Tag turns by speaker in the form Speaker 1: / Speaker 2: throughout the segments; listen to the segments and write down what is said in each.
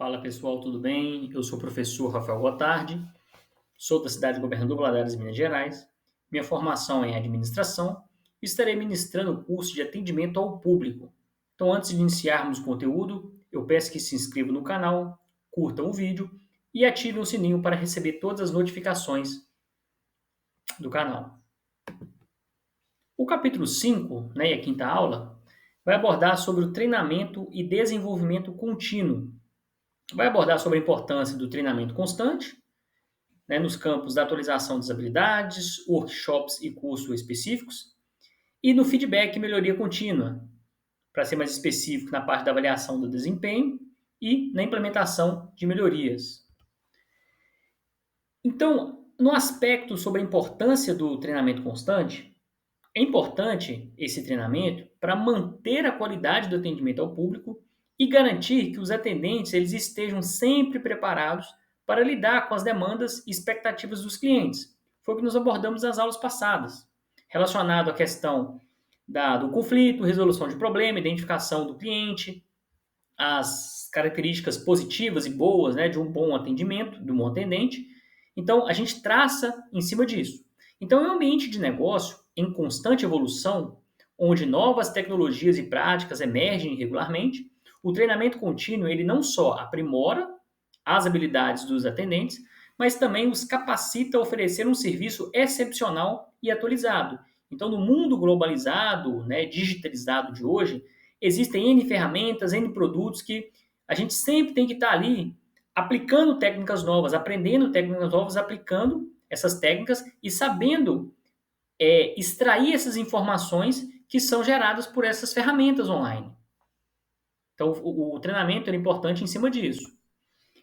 Speaker 1: Fala pessoal, tudo bem? Eu sou o professor Rafael Gotardi, sou da cidade de Governador Valadares, Minas Gerais. Minha formação é em administração e estarei ministrando o curso de atendimento ao público. Então, antes de iniciarmos o conteúdo, eu peço que se inscrevam no canal, curtam o vídeo e ativem o sininho para receber todas as notificações do canal. O capítulo 5, e a quinta aula, vai abordar sobre o treinamento e desenvolvimento contínuo. Vai abordar sobre a importância do treinamento constante, nos campos da atualização das habilidades, workshops e cursos específicos, e no feedback e melhoria contínua, para ser mais específico na parte da avaliação do desempenho e na implementação de melhorias. Então, no aspecto sobre a importância do treinamento constante, é importante esse treinamento para manter a qualidade do atendimento ao público e garantir que os atendentes eles estejam sempre preparados para lidar com as demandas e expectativas dos clientes. Foi o que nós abordamos nas aulas passadas, relacionado à questão do conflito, resolução de problema, identificação do cliente, as características positivas e boas, de um bom atendimento, de um bom atendente. Então, a gente traça em cima disso. Então, em um ambiente de negócio em constante evolução, onde novas tecnologias e práticas emergem regularmente, o treinamento contínuo ele não só aprimora as habilidades dos atendentes, mas também os capacita a oferecer um serviço excepcional e atualizado. Então, no mundo globalizado, digitalizado de hoje, existem N ferramentas, N produtos que a gente sempre tem que estar ali aplicando técnicas novas, aprendendo técnicas novas, aplicando essas técnicas e sabendo extrair essas informações que são geradas por essas ferramentas online. Então, o treinamento é importante em cima disso.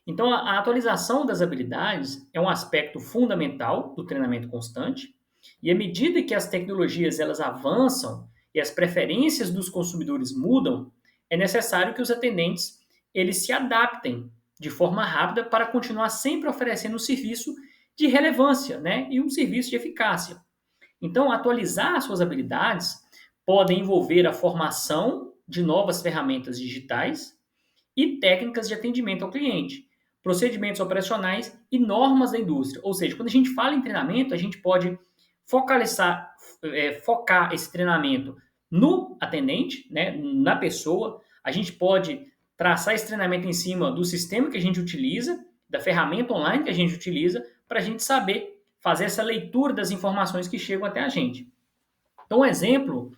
Speaker 1: Então, a atualização das habilidades é um aspecto fundamental do treinamento constante, e à medida que as tecnologias elas avançam e as preferências dos consumidores mudam, é necessário que os atendentes eles se adaptem de forma rápida para continuar sempre oferecendo um serviço de relevância, e um serviço de eficácia. Então, atualizar suas habilidades podem envolver a formação de novas ferramentas digitais e técnicas de atendimento ao cliente, procedimentos operacionais e normas da indústria. Ou seja, quando a gente fala em treinamento, a gente pode focar esse treinamento no atendente, na pessoa. A gente pode traçar esse treinamento em cima do sistema que a gente utiliza, da ferramenta online que a gente utiliza, para a gente saber fazer essa leitura das informações que chegam até a gente. Então, um exemplo,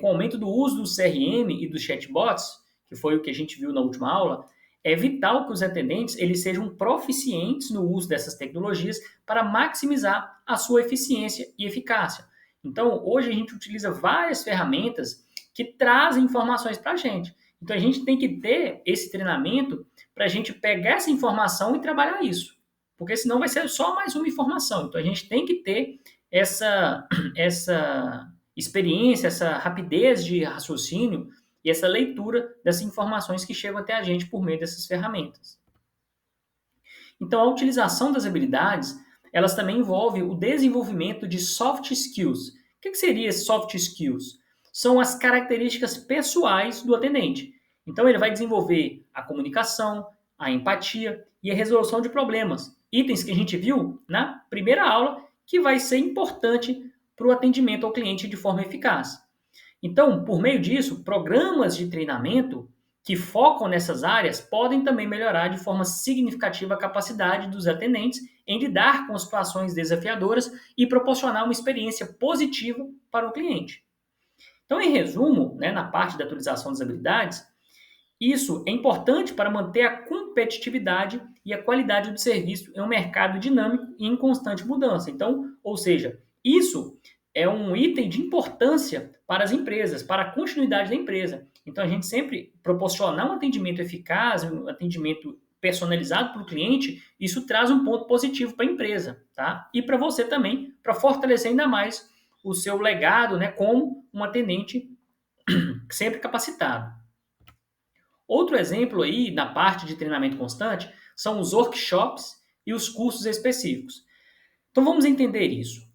Speaker 1: com o aumento do uso do CRM e dos chatbots, que foi o que a gente viu na última aula, é vital que os atendentes eles sejam proficientes no uso dessas tecnologias para maximizar a sua eficiência e eficácia. Então, hoje a gente utiliza várias ferramentas que trazem informações para a gente. Então, a gente tem que ter esse treinamento para a gente pegar essa informação e trabalhar isso. Porque senão vai ser só mais uma informação. Então, a gente tem que ter essa experiência, essa rapidez de raciocínio e essa leitura dessas informações que chegam até a gente por meio dessas ferramentas. Então, a utilização das habilidades, elas também envolvem o desenvolvimento de soft skills. O que seria soft skills? São as características pessoais do atendente. Então, ele vai desenvolver a comunicação, a empatia e a resolução de problemas. Itens que a gente viu na primeira aula, que vai ser importante para o atendimento ao cliente de forma eficaz. Então, por meio disso, programas de treinamento que focam nessas áreas podem também melhorar de forma significativa a capacidade dos atendentes em lidar com situações desafiadoras e proporcionar uma experiência positiva para o cliente. Então, em resumo, na parte da atualização das habilidades, isso é importante para manter a competitividade e a qualidade do serviço em um mercado dinâmico e em constante mudança. Então, ou seja, isso é um item de importância para as empresas, para a continuidade da empresa. Então, a gente sempre proporcionar um atendimento eficaz, um atendimento personalizado para o cliente, isso traz um ponto positivo para a empresa, tá? E para você também, para fortalecer ainda mais o seu legado, como um atendente sempre capacitado. Outro exemplo aí, na parte de treinamento constante, são os workshops e os cursos específicos. Então, vamos entender isso.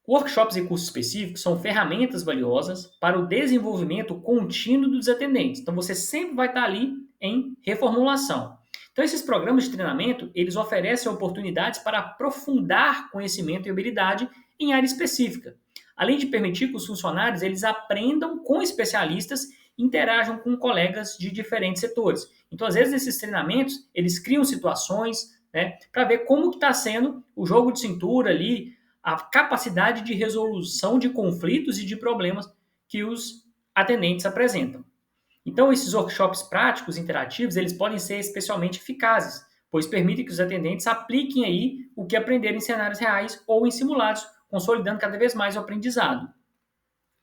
Speaker 1: Workshops e cursos específicos são ferramentas valiosas para o desenvolvimento contínuo dos atendentes. Então, você sempre vai estar ali em reformulação. Então, esses programas de treinamento, eles oferecem oportunidades para aprofundar conhecimento e habilidade em área específica, além de permitir que os funcionários eles aprendam com especialistas e interajam com colegas de diferentes setores. Então, às vezes, esses treinamentos, eles criam situações, né, para ver como está sendo o jogo de cintura ali, a capacidade de resolução de conflitos e de problemas que os atendentes apresentam. Então, esses workshops práticos, interativos, eles podem ser especialmente eficazes, pois permitem que os atendentes apliquem aí o que aprenderam em cenários reais ou em simulados, consolidando cada vez mais o aprendizado,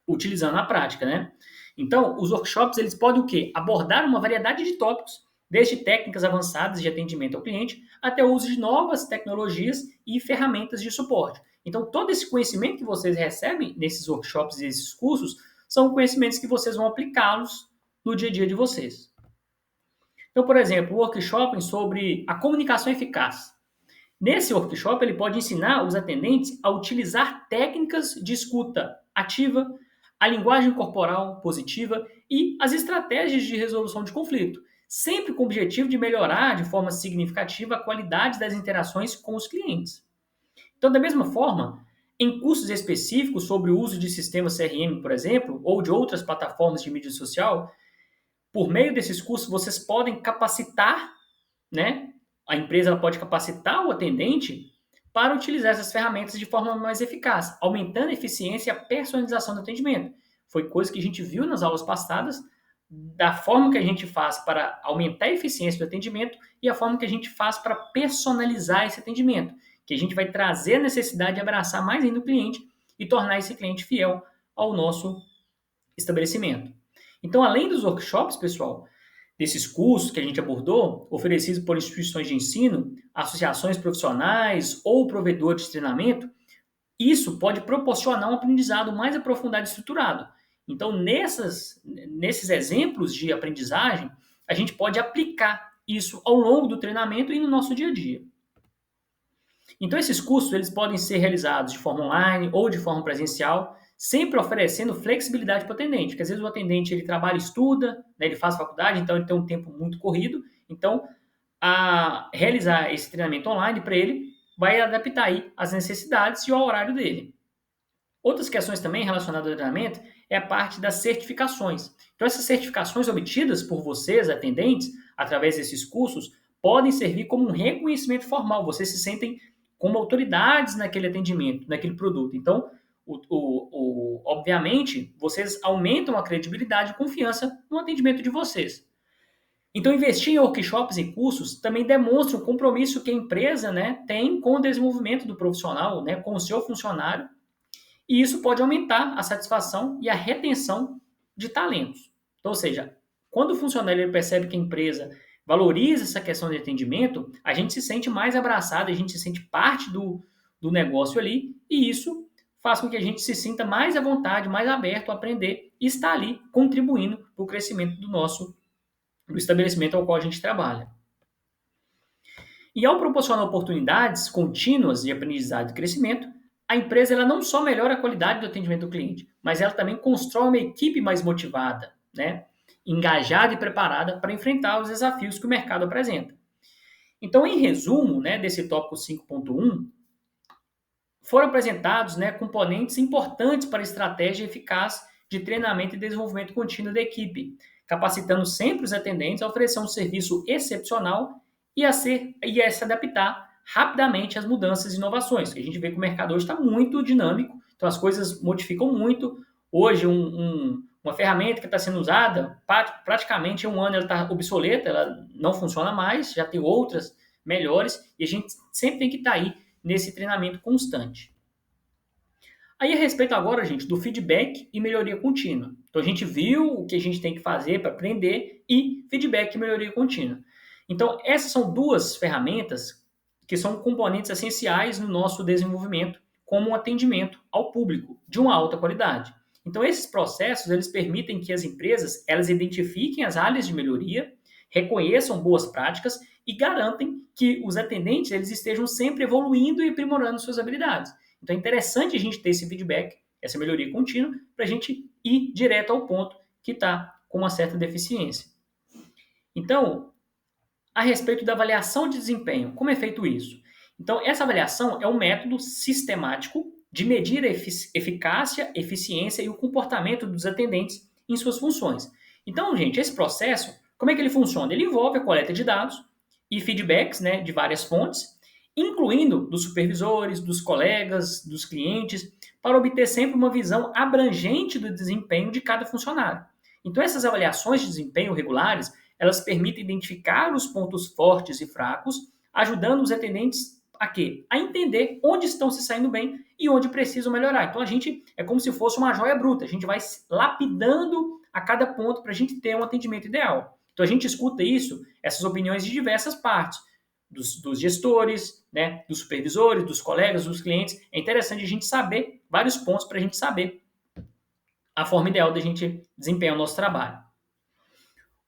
Speaker 1: utilizando a prática, né? Então, os workshops, eles podem o quê? Abordar uma variedade de tópicos, desde técnicas avançadas de atendimento ao cliente, até o uso de novas tecnologias e ferramentas de suporte. Então, todo esse conhecimento que vocês recebem nesses workshops e esses cursos são conhecimentos que vocês vão aplicá-los no dia a dia de vocês. Então, por exemplo, o workshop sobre a comunicação eficaz. Nesse workshop, ele pode ensinar os atendentes a utilizar técnicas de escuta ativa, a linguagem corporal positiva e as estratégias de resolução de conflito, sempre com o objetivo de melhorar de forma significativa a qualidade das interações com os clientes. Então, da mesma forma, em cursos específicos sobre o uso de sistemas CRM, por exemplo, ou de outras plataformas de mídia social, por meio desses cursos, vocês podem capacitar, né? A empresa pode capacitar o atendente para utilizar essas ferramentas de forma mais eficaz, aumentando a eficiência e a personalização do atendimento. Foi coisa que a gente viu nas aulas passadas, da forma que a gente faz para aumentar a eficiência do atendimento e a forma que a gente faz para personalizar esse atendimento, que a gente vai trazer a necessidade de abraçar mais ainda o cliente e tornar esse cliente fiel ao nosso estabelecimento. Então, além dos workshops, pessoal, desses cursos que a gente abordou, oferecidos por instituições de ensino, associações profissionais ou provedores de treinamento, isso pode proporcionar um aprendizado mais aprofundado e estruturado. Então, nesses exemplos de aprendizagem, a gente pode aplicar isso ao longo do treinamento e no nosso dia a dia. Então, esses cursos eles podem ser realizados de forma online ou de forma presencial, sempre oferecendo flexibilidade para o atendente, porque às vezes o atendente ele trabalha, estuda, né, ele faz faculdade, então ele tem um tempo muito corrido. Então, a realizar esse treinamento online para ele vai adaptar aí as necessidades e ao horário dele. Outras questões também relacionadas ao treinamento é a parte das certificações. Então, essas certificações obtidas por vocês, atendentes, através desses cursos, podem servir como um reconhecimento formal. Vocês se sentem como autoridades naquele atendimento, naquele produto. Então, obviamente, vocês aumentam a credibilidade e confiança no atendimento de vocês. Então, investir em workshops e cursos também demonstra o compromisso que a empresa, né, tem com o desenvolvimento do profissional, né, com o seu funcionário, e isso pode aumentar a satisfação e a retenção de talentos. Então, ou seja, quando o funcionário ele percebe que a empresa valoriza essa questão de atendimento, a gente se sente mais abraçado, a gente se sente parte do negócio ali, e isso faz com que a gente se sinta mais à vontade, mais aberto a aprender e estar ali contribuindo para o crescimento do estabelecimento ao qual a gente trabalha. E ao proporcionar oportunidades contínuas de aprendizado e crescimento, a empresa ela não só melhora a qualidade do atendimento do cliente, mas ela também constrói uma equipe mais motivada, né? Engajada e preparada para enfrentar os desafios que o mercado apresenta. Então, em resumo, né, desse tópico 5.1, foram apresentados, né, componentes importantes para a estratégia eficaz de treinamento e desenvolvimento contínuo da equipe, capacitando sempre os atendentes a oferecer um serviço excepcional e a se adaptar rapidamente às mudanças e inovações. A gente vê que o mercado hoje está muito dinâmico, então as coisas modificam muito. Hoje, uma ferramenta que está sendo usada, praticamente em um ano ela está obsoleta, ela não funciona mais, já tem outras melhores, e a gente sempre tem que estar aí nesse treinamento constante. Aí, a respeito agora, gente, do feedback e melhoria contínua. Então, a gente viu o que a gente tem que fazer para aprender e feedback e melhoria contínua. Então, essas são duas ferramentas que são componentes essenciais no nosso desenvolvimento como um atendimento ao público de uma alta qualidade. Então, esses processos, eles permitem que as empresas, elas identifiquem as áreas de melhoria, reconheçam boas práticas e garantem que os atendentes, eles estejam sempre evoluindo e aprimorando suas habilidades. Então, é interessante a gente ter esse feedback, essa melhoria contínua, para a gente ir direto ao ponto que está com uma certa deficiência. Então, a respeito da avaliação de desempenho, como é feito isso? Então, essa avaliação é um método sistemático de medir a eficácia, eficiência e o comportamento dos atendentes em suas funções. Então, gente, esse processo, como é que ele funciona? Ele envolve a coleta de dados e feedbacks, né, de várias fontes, incluindo dos supervisores, dos colegas, dos clientes, para obter sempre uma visão abrangente do desempenho de cada funcionário. Então, essas avaliações de desempenho regulares, elas permitem identificar os pontos fortes e fracos, ajudando os atendentes a quê? A entender onde estão se saindo bem e onde precisam melhorar. Então, a gente é como se fosse uma joia bruta, a gente vai lapidando a cada ponto para a gente ter um atendimento ideal. Então, a gente escuta isso, essas opiniões de diversas partes, dos gestores, né, dos supervisores, dos colegas, dos clientes. É interessante a gente saber vários pontos para a gente saber a forma ideal da gente desempenhar o nosso trabalho.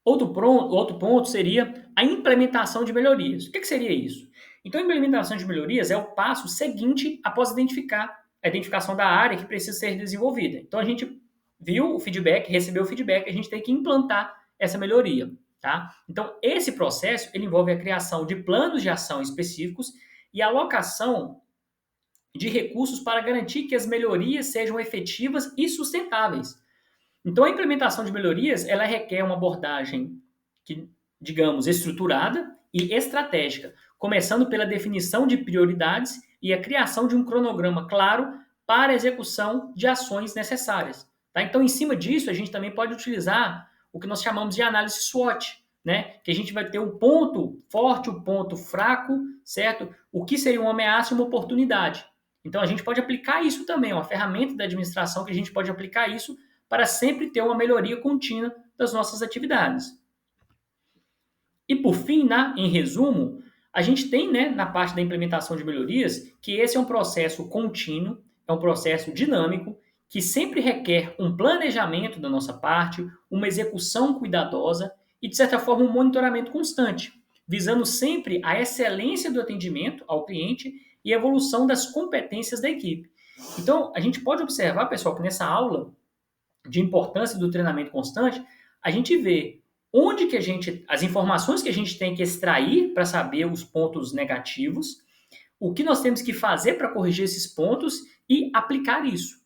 Speaker 1: Outro ponto seria a implementação de melhorias. O que seria isso? Então, a implementação de melhorias é o passo seguinte após identificar a identificação da área que precisa ser desenvolvida. Então, a gente viu o feedback, recebeu o feedback, a gente tem que implantar essa melhoria. Tá? Então, esse processo ele envolve a criação de planos de ação específicos e a alocação de recursos para garantir que as melhorias sejam efetivas e sustentáveis. Então, a implementação de melhorias, ela requer uma abordagem que, digamos, estruturada e estratégica, começando pela definição de prioridades e a criação de um cronograma claro para a execução de ações necessárias. Tá? Então, em cima disso, a gente também pode utilizar o que nós chamamos de análise SWOT, né? Que a gente vai ter o ponto forte, o ponto fraco, certo? O que seria uma ameaça e uma oportunidade. Então, a gente pode aplicar isso também, uma ferramenta da administração que a gente pode aplicar isso para sempre ter uma melhoria contínua das nossas atividades. E por fim, em resumo, a gente tem, né, na parte da implementação de melhorias, que esse é um processo contínuo, é um processo dinâmico, que sempre requer um planejamento da nossa parte, uma execução cuidadosa e, de certa forma, um monitoramento constante, visando sempre a excelência do atendimento ao cliente e a evolução das competências da equipe. Então, a gente pode observar, pessoal, que nessa aula de importância do treinamento constante, a gente vê onde que as informações que a gente tem que extrair para saber os pontos negativos, o que nós temos que fazer para corrigir esses pontos e aplicar isso.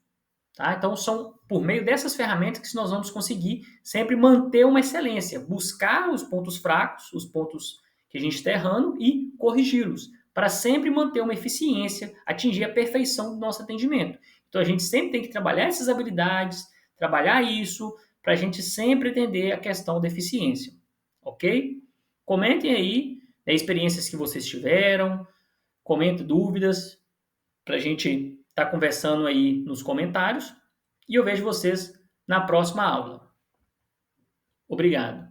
Speaker 1: Tá? Então, são por meio dessas ferramentas que nós vamos conseguir sempre manter uma excelência, buscar os pontos fracos, os pontos que a gente está errando e corrigi-los, para sempre manter uma eficiência, atingir a perfeição do nosso atendimento. Então, a gente sempre tem que trabalhar essas habilidades, trabalhar isso, para a gente sempre entender a questão da eficiência. Ok? Comentem aí, né, experiências que vocês tiveram, comentem dúvidas, para a gente estar conversando aí nos comentários. E eu vejo vocês na próxima aula. Obrigado.